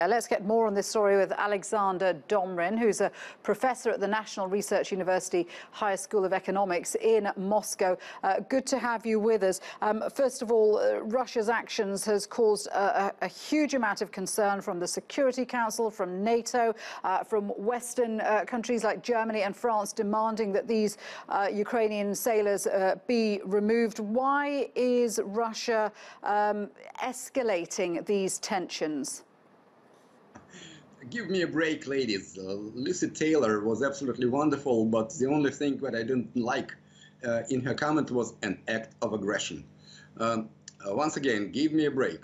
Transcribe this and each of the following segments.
Let's get more on this story with Alexander Domrin, who's a professor at the National Research University Higher School of Economics in Moscow. Good to have you with us. First of all, Russia's actions has caused a huge amount of concern from the Security Council, from NATO, from Western countries like Germany and France, demanding that these Ukrainian sailors be removed. Why is Russia escalating these tensions? Give me a break, ladies. Lucy Taylor was absolutely wonderful, but the only thing that I didn't like in her comment was an act of aggression. Once again, give me a break.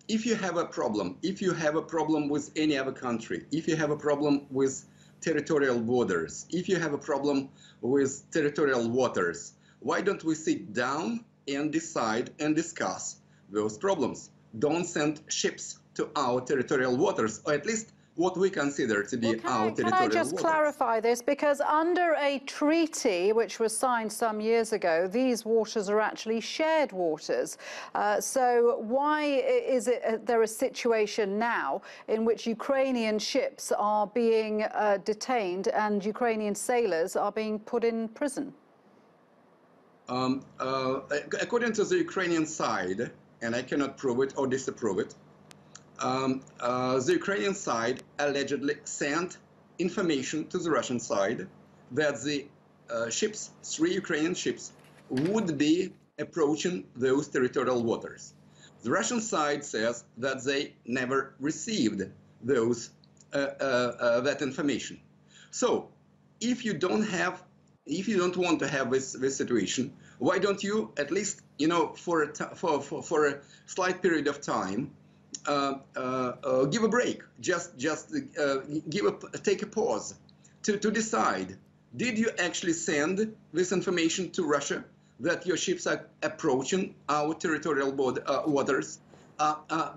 If you have a problem with any other country, if you have a problem with territorial borders, if you have a problem with territorial waters, why don't we sit down and decide and discuss those problems? Don't send ships to our territorial waters, or at least what we consider to be our territorial waters. Can I just clarify this? Because under a treaty which was signed some years ago, these waters are actually shared waters. So why is it there a situation now in which Ukrainian ships are being detained and Ukrainian sailors are being put in prison? According to the Ukrainian side, and I cannot prove it or disapprove it, the Ukrainian side allegedly sent information to the Russian side that the ships, 3 Ukrainian ships, would be approaching those territorial waters. The Russian side says that they never received those that information. So, if you don't want to have this situation, why don't you at least, for a slight period of time, give a break, take a pause to decide, did you actually send this information to Russia that your ships are approaching our territorial waters?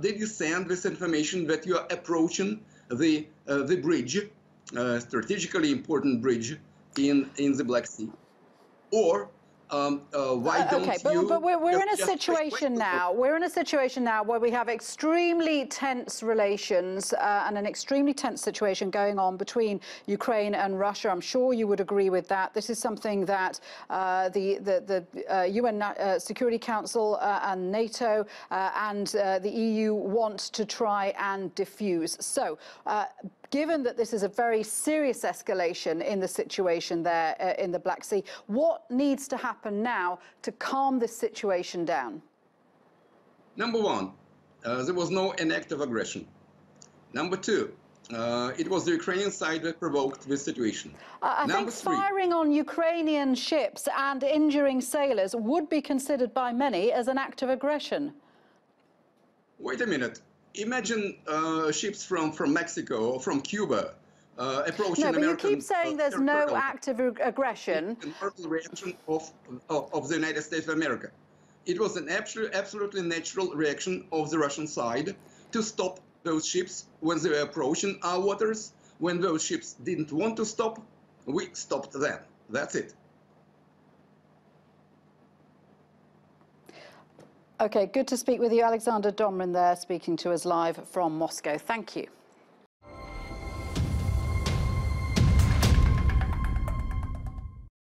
Did you send this information that you are approaching the bridge, strategically important bridge in the Black Sea? Or why don't you? But we're in a situation now. We're in a situation now where we have extremely tense relations and an extremely tense situation going on between Ukraine and Russia. I'm sure you would agree with that. This is something that the UN Security Council and NATO and the EU want to try and diffuse. So, given that this is a very serious escalation in the situation there in the Black Sea, what needs to happen now to calm this situation down? Number one, there was no act of aggression. Number two, it was the Ukrainian side that provoked this situation. I think firing on Ukrainian ships and injuring sailors would be considered by many as an act of aggression. Wait a minute. Imagine ships from Mexico or from Cuba approaching American... No, but you keep saying there's no act of aggression. An normal reaction of the United States of America. It was an absolutely natural reaction of the Russian side to stop those ships when they were approaching our waters. When those ships didn't want to stop, we stopped them. That's it. Okay, good to speak with you. Alexander Domrin there, speaking to us live from Moscow. Thank you.